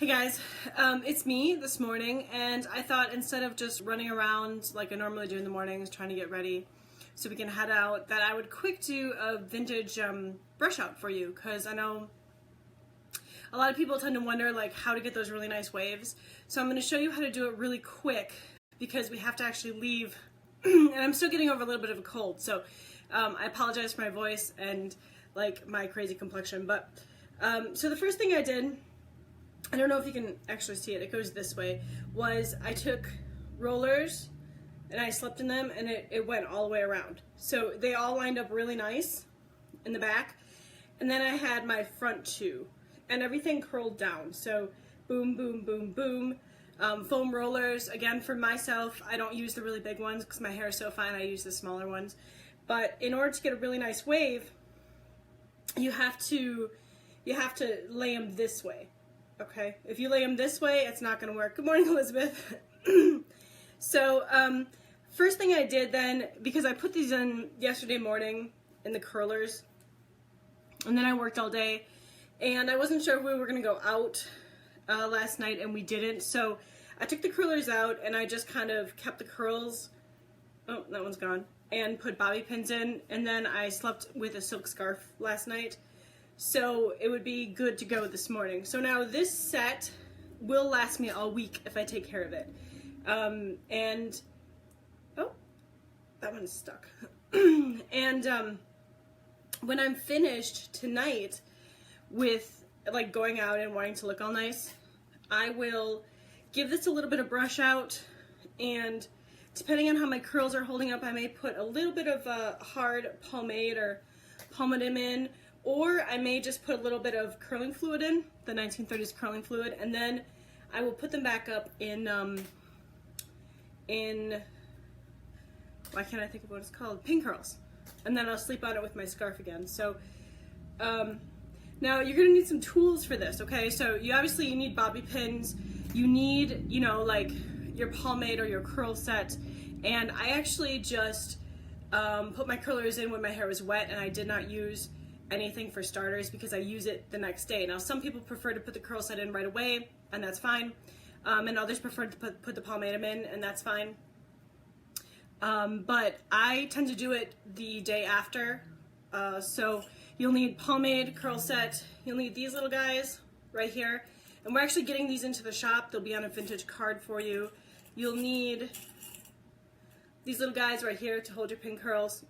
Hey guys, it's me this morning, and I thought instead of just running around like I normally do in the mornings trying to get ready so we can head out, that I would quick do a vintage brush out for you, because I know a lot of people tend to wonder like how to get those really nice waves. So I'm going to show you how to do it really quick because we have to actually leave and I'm still getting over a little bit of a cold, so I apologize for my voice and like my crazy complexion. But so the first thing I did, I don't know if you can actually see it, it goes this way, was I took rollers and I slept in them, and it went all the way around. So they all lined up really nice in the back. And then I had my front two, and everything curled down. So boom, boom, boom, boom. Foam rollers, again for myself, I don't use the really big ones because my hair is so fine, I use the smaller ones. But in order to get a really nice wave, you have to lay them this way. Okay, if you lay them this way, it's not going to work. Good morning, Elizabeth. So, first thing I did then, because I put these in yesterday morning in the curlers, and then I worked all day, and I wasn't sure if we were going to go out last night, and we didn't. So I took the curlers out, and I just kind of kept the curls, oh, that one's gone, and put bobby pins in, and then I slept with a silk scarf last night. So it would be good to go this morning. So now this set will last me all week if I take care of it. And, oh, that one's stuck. And when I'm finished tonight with like going out and wanting to look all nice, I will give this a little bit of brush out, and depending on how my curls are holding up, I may put a little bit of hard pomade or pomatum in, or I may just put a little bit of curling fluid in, the 1930s curling fluid, and then I will put them back up in why can't I think of what it's called? Pin curls. And then I'll sleep on it with my scarf again. So, now you're gonna need some tools for this, okay? So you need bobby pins, you need, you know, like your pomade or your curl set, and I actually just put my curlers in when my hair was wet, and I did not use anything for starters because I use it the next day. Now some people prefer to put the curl set in right away, and that's fine, and others prefer to put the pomatum in, and that's fine. But I tend to do it the day after. So you'll need pomade, curl set, you'll need these little guys right here, and we're actually getting these into the shop. They'll be on a vintage card for you. You'll need these little guys right here to hold your pin curls.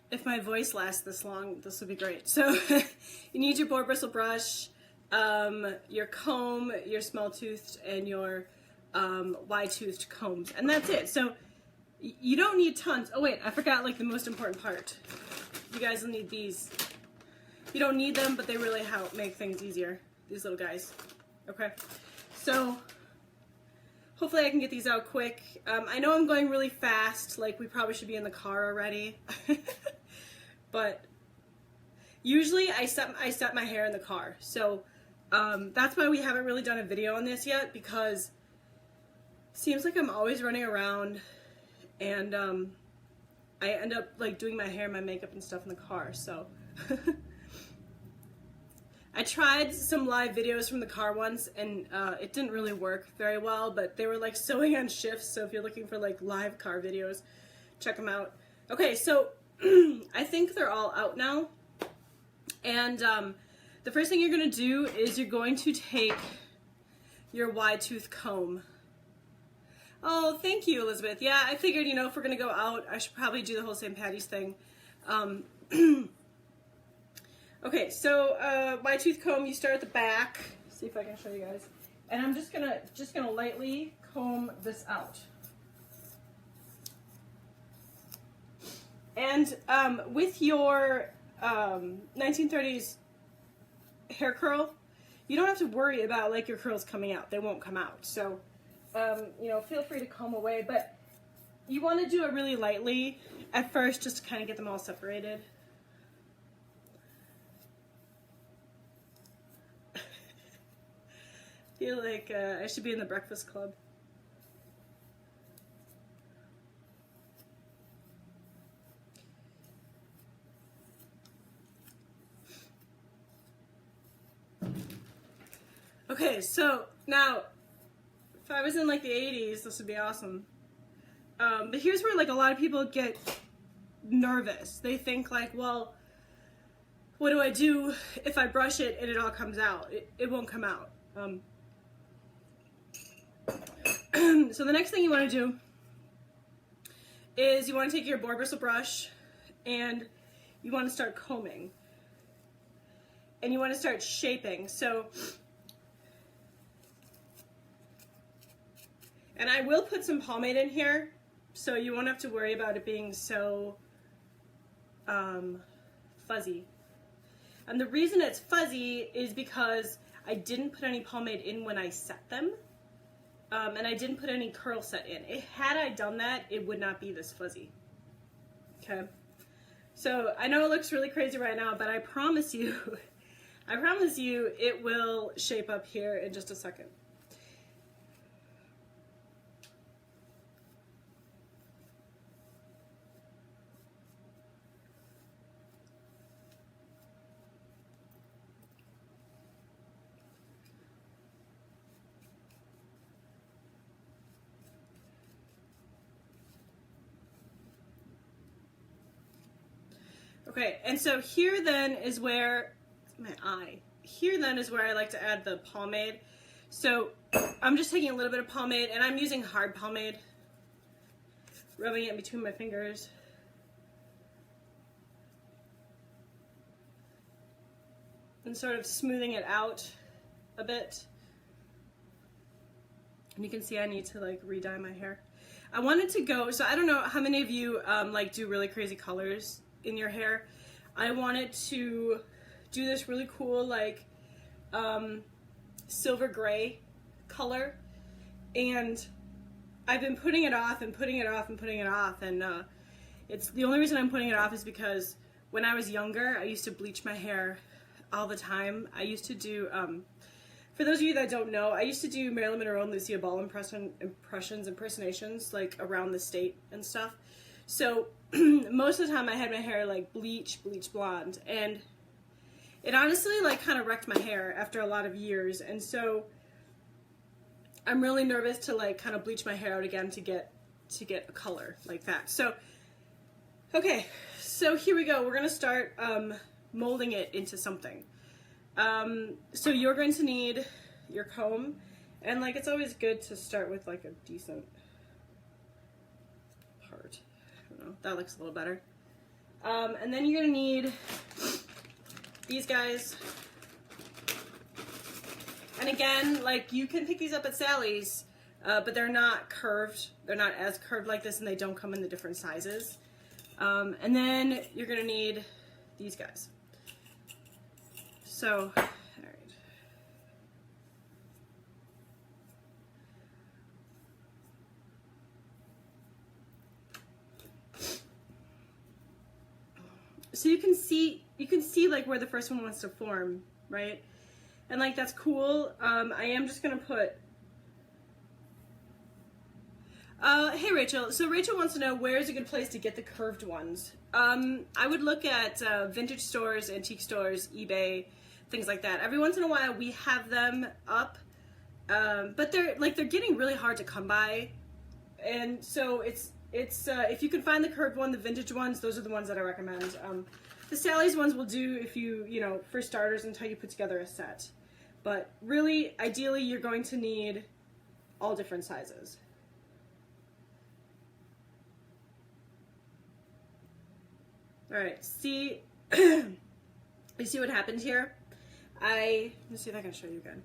If my voice lasts this long, this will be great. So you need your boar bristle brush, your comb, your small-toothed, and your wide-toothed combs, and that's it. So you don't need tons. Oh wait, I forgot like the most important part. You guys will need these. You don't need them, but they really help make things easier. These little guys. Okay, so hopefully I can get these out quick. I know I'm going really fast, like we probably should be in the car already. But usually I set my hair in the car. So that's why we haven't really done a video on this yet, because it seems like I'm always running around, and I end up like doing my hair and my makeup and stuff in the car. So I tried some live videos from the car once, and it didn't really work very well, but they were like sewing on shifts, so if you're looking for like live car videos, check them out. Okay, so I think they're all out now, and the first thing you're going to do is you're going to take your wide tooth comb. Oh, thank you, Elizabeth. Yeah, I figured, you know, if we're going to go out, I should probably do the whole St. Patty's thing. Okay, so wide tooth comb, you start at the back. See if I can show you guys. And I'm just gonna lightly comb this out. And with your 1930s hair curl, you don't have to worry about like your curls coming out. They won't come out. So you know, feel free to comb away, but you want to do it really lightly at first, just to kind of get them all separated. I feel like I should be in the Breakfast Club. Okay, so now, if I was in like the 80s, this would be awesome. But here's where like a lot of people get nervous. They think like, well, what do I do if I brush it and it all comes out? It won't come out. So the next thing you want to do is you want to take your boar bristle brush and you want to start combing. And you want to start shaping. So, and I will put some pomade in here, so you won't have to worry about it being so fuzzy. And the reason it's fuzzy is because I didn't put any pomade in when I set them. And I didn't put any curl set in. Had I done that, it would not be this fuzzy. Okay? So I know it looks really crazy right now, but I promise you, I promise you it will shape up here in just a second. Okay, and so here then is where, here then is where I like to add the pomade. So I'm just taking a little bit of pomade, and I'm using hard pomade, rubbing it in between my fingers. And sort of smoothing it out a bit. And you can see I need to like re-dye my hair. I wanted to go, so I don't know how many of you like do really crazy colors in your hair. I wanted to do this really cool like silver gray color, and I've been putting it off and putting it off and putting it off, and it's the only reason I'm putting it off is because when I was younger I used to bleach my hair all the time. I used to do for those of you that don't know, I used to do Marilyn Monroe and Lucille Ball impersonations like around the state and stuff. So most of the time I had my hair like bleach blonde, and it honestly like kind of wrecked my hair after a lot of years, and so I'm really nervous to like kind of bleach my hair out again to get a color like that. So okay, so here we go. We're gonna start molding it into something. So you're going to need your comb, and like it's always good to start with like a decent part. I don't know, that looks a little better. And then you're gonna need these guys. And again, like you can pick these up at Sally's, but they're not curved. They're not as curved like this, and they don't come in the different sizes. And then you're gonna need these guys. So, all right. So you can see like where the first one wants to form, right? And like that's cool. I am just gonna put. Hey Rachel. So Rachel wants to know where is a good place to get the curved ones. I would look at vintage stores, antique stores, eBay, things like that. Every once in a while we have them up, but they're getting really hard to come by, and so it's if you can find the curved one, the vintage ones, those are the ones that I recommend. The Sally's ones will do if you know, for starters until you put together a set. But really, ideally, you're going to need all different sizes. All right, see, you see what happened here? Let me see if I can show you again.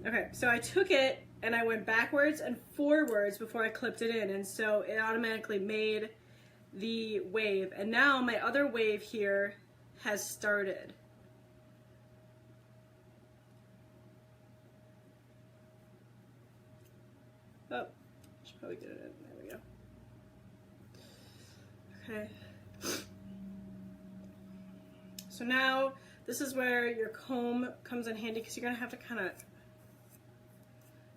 Okay, so I took it and I went backwards and forwards before I clipped it in, and so it automatically made the wave. And now my other wave here has started. Oh, should probably get it in. There we go. Okay. So now this is where your comb comes in handy, because you're going to have to kind of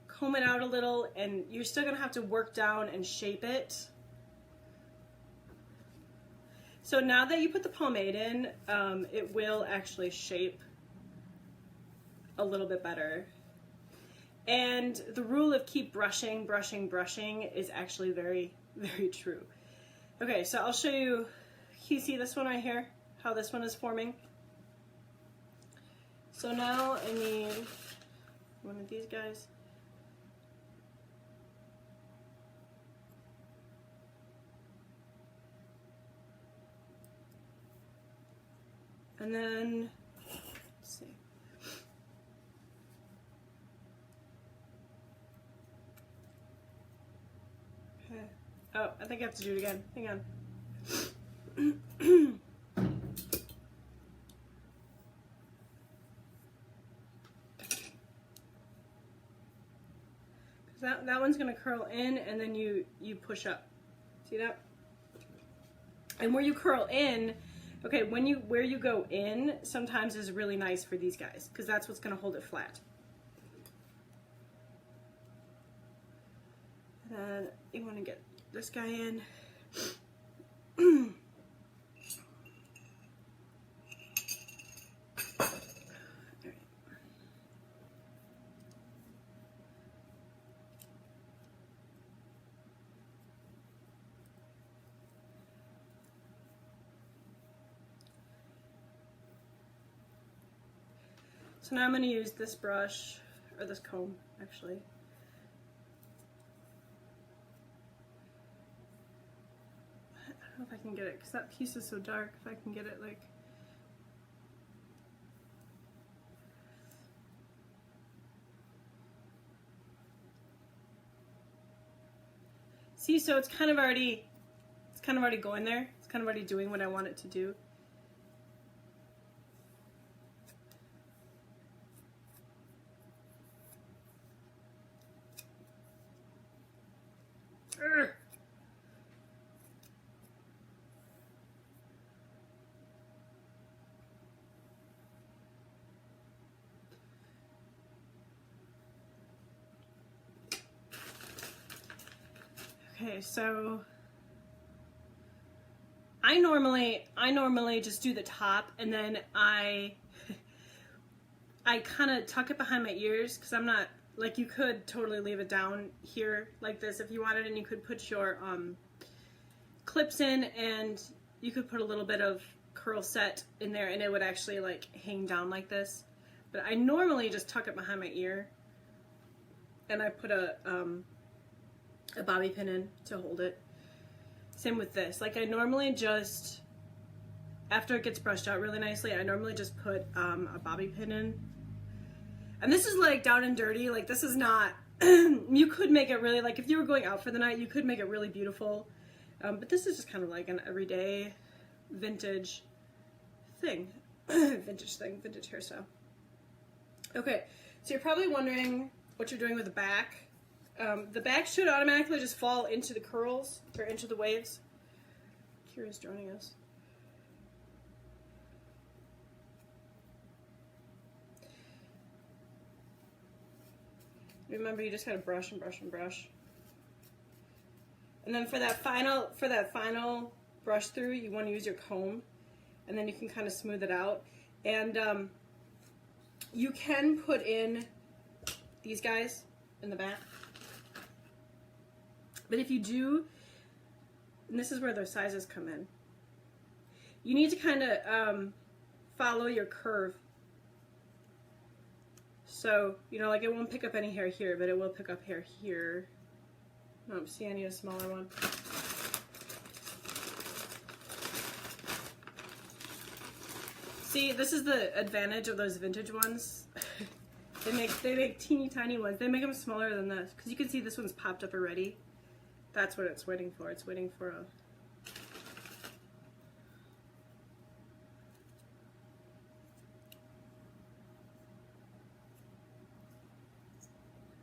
comb it out a little, and you're still going to have to work down and shape it. So now that you put the pomade in, it will actually shape a little bit better. And the rule of keep brushing, brushing, brushing is actually very, very true. Okay, so I'll show you, can you see this one right here? How this one is forming? So now I need one of these guys. And then, let's see. Okay. Oh, I think I have to do it again. Hang on. That one's gonna curl in, and then you push up. See that? And where you curl in, okay, where you go in sometimes is really nice for these guys, because that's what's gonna hold it flat. And then you want to get this guy in. So now I'm going to use this brush, or this comb, actually. I don't know if I can get it, because that piece is so dark, if I can get it, like... See, so it's kind of already going there. It's kind of already doing what I want it to do. Okay, so I normally just do the top, and then I kind of tuck it behind my ears, because I'm not, like, you could totally leave it down here like this if you wanted, and you could put your clips in, and you could put a little bit of curl set in there, and it would actually like hang down like this. But I normally just tuck it behind my ear, and I put a bobby pin in to hold it. Same with this. Like, I normally just, after it gets brushed out really nicely, I normally just put a bobby pin in. And this is like down and dirty. Like, this is not, you could make it really, like, if you were going out for the night, you could make it really beautiful. But this is just kind of like an everyday vintage thing. Vintage hairstyle. Okay, so you're probably wondering what you're doing with the back. The back should automatically just fall into the curls, or into the waves. Kira's joining us. Remember, you just gotta brush and brush and brush. And then for that final brush through, you want to use your comb, and then you can kind of smooth it out. And you can put in these guys in the back. But if you do, and this is where those sizes come in, you need to kind of follow your curve. So, you know, like, it won't pick up any hair here, but it will pick up hair here. Oh, see, I need a smaller one. See, this is the advantage of those vintage ones. They make teeny tiny ones. They make them smaller than this, because you can see this one's popped up already. That's what it's waiting for. It's waiting for a...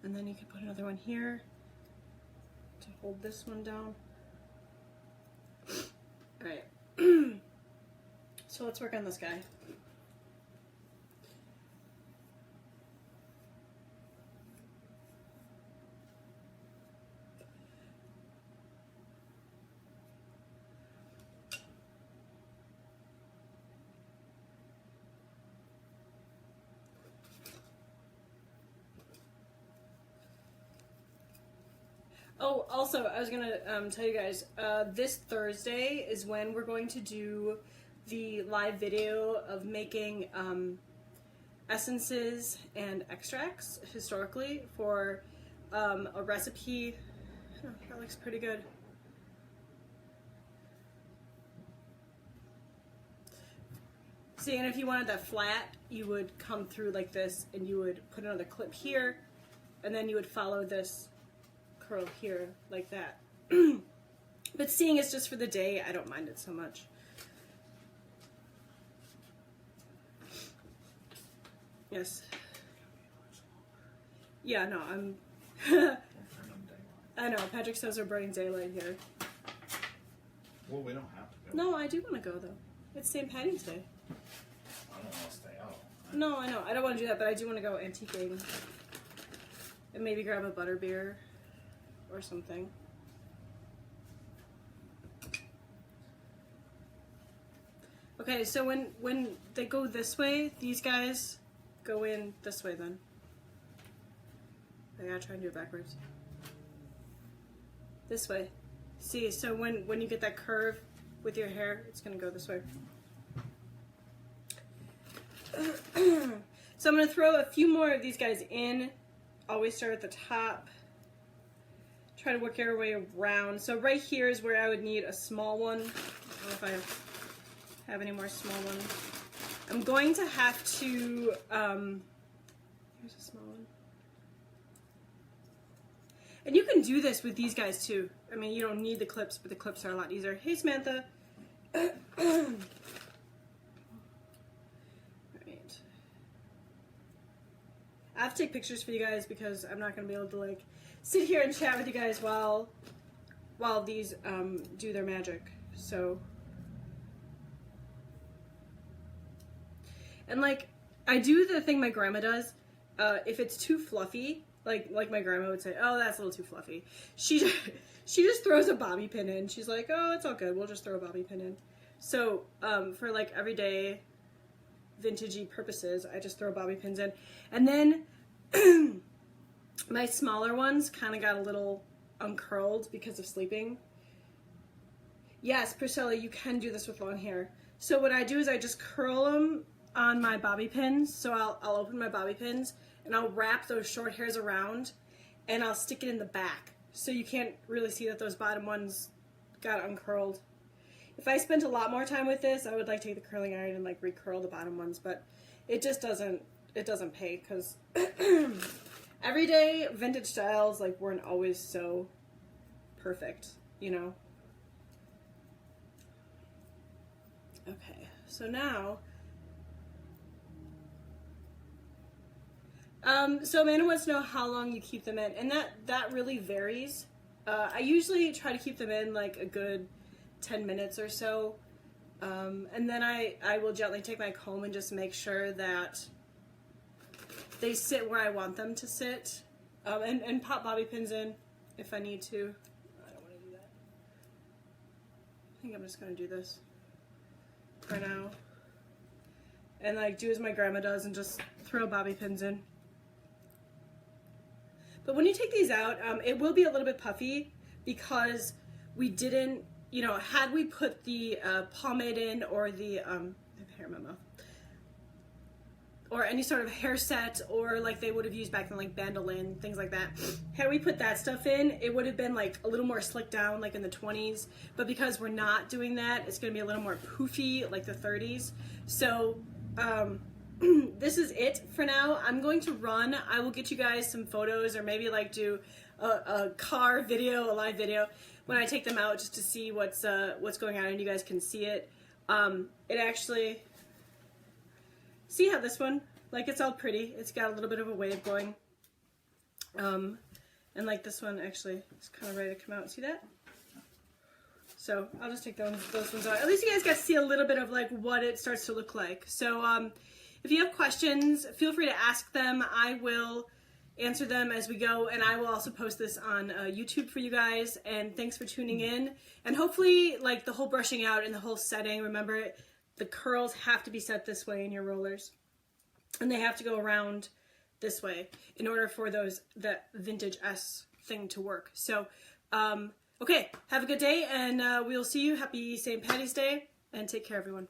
And then you can put another one here to hold this one down. Alright. So let's work on this guy. Oh, also, I was gonna tell you guys, this Thursday is when we're going to do the live video of making essences and extracts historically for a recipe. Oh, that looks pretty good. See, and if you wanted that flat, you would come through like this, and you would put another clip here, and then you would follow this curl here like that. But seeing it's just for the day, I don't mind it so much. Yes. Yeah, no, I'm... I know, Patrick says we're burning daylight here. Well, we don't have to go. No, I do want to go, though. It's St. Patty's Day. I don't want to stay out. No, I know. I don't want to do that, but I do want to go antiquing. And maybe grab a butterbeer or something. Okay, so when they go this way, these guys go in this way then. I gotta try and do it backwards. This way. See, so when you get that curve with your hair, it's gonna go this way. So I'm gonna throw a few more of these guys in. Always start at the top. Try to work your way around. So right here is where I would need a small one. I don't know if I have any more small ones. I'm going to have to, here's a small one. And you can do this with these guys too. I mean, you don't need the clips, but the clips are a lot easier. Hey, Samantha. Alright. I have to take pictures for you guys because I'm not going to be able to like sit here and chat with you guys while these do their magic. So, and like I do the thing my grandma does. If it's too fluffy, like my grandma would say, "Oh, that's a little too fluffy." She just throws a bobby pin in. She's like, "Oh, it's all good. We'll just throw a bobby pin in." So for like everyday vintagey purposes, I just throw bobby pins in, and then my smaller ones kind of got a little uncurled because of sleeping. Yes, Priscilla, you can do this with long hair. So what I do is I just curl them on my bobby pins. So I'll open my bobby pins and I'll wrap those short hairs around and I'll stick it in the back. So you can't really see that those bottom ones got uncurled. If I spent a lot more time with this, I would like take the curling iron and like recurl the bottom ones, but it just doesn't pay because everyday vintage styles like weren't always so perfect, you know? Okay, so now, so Amanda wants to know how long you keep them in, and that really varies. I usually try to keep them in like a good 10 minutes or so, and then I will gently take my comb and just make sure that they sit where I want them to sit, and pop bobby pins in if I need to. I don't want to do that. I think I'm just going to do this for now. And like do as my grandma does and just throw bobby pins in. But when you take these out, it will be a little bit puffy because we didn't, you know, had we put the pomade in or the, I have hair in my mouth, or any sort of hair set, or like they would have used back then, like bandolin, things like that. Had we put that stuff in, it would have been like a little more slicked down, like in the 20s. But because we're not doing that, it's going to be a little more poofy, like the 30s. So this is it for now. I'm going to run. I will get you guys some photos, or maybe like do a car video, a live video, when I take them out, just to see what's going on, and you guys can see it. It actually. See how this one, like it's all pretty. It's got a little bit of a wave going. And like this one actually is kind of ready to come out. See that? So I'll just take those ones out. At least you guys got to see a little bit of like what it starts to look like. So if you have questions, feel free to ask them. I will answer them as we go, and I will also post this on YouTube for you guys. And thanks for tuning in. And hopefully like the whole brushing out and the whole setting, remember the curls have to be set this way in your rollers, and they have to go around this way in order for the vintage S thing to work. So, okay, have a good day, and we'll see you. Happy St. Patty's Day, and take care, everyone.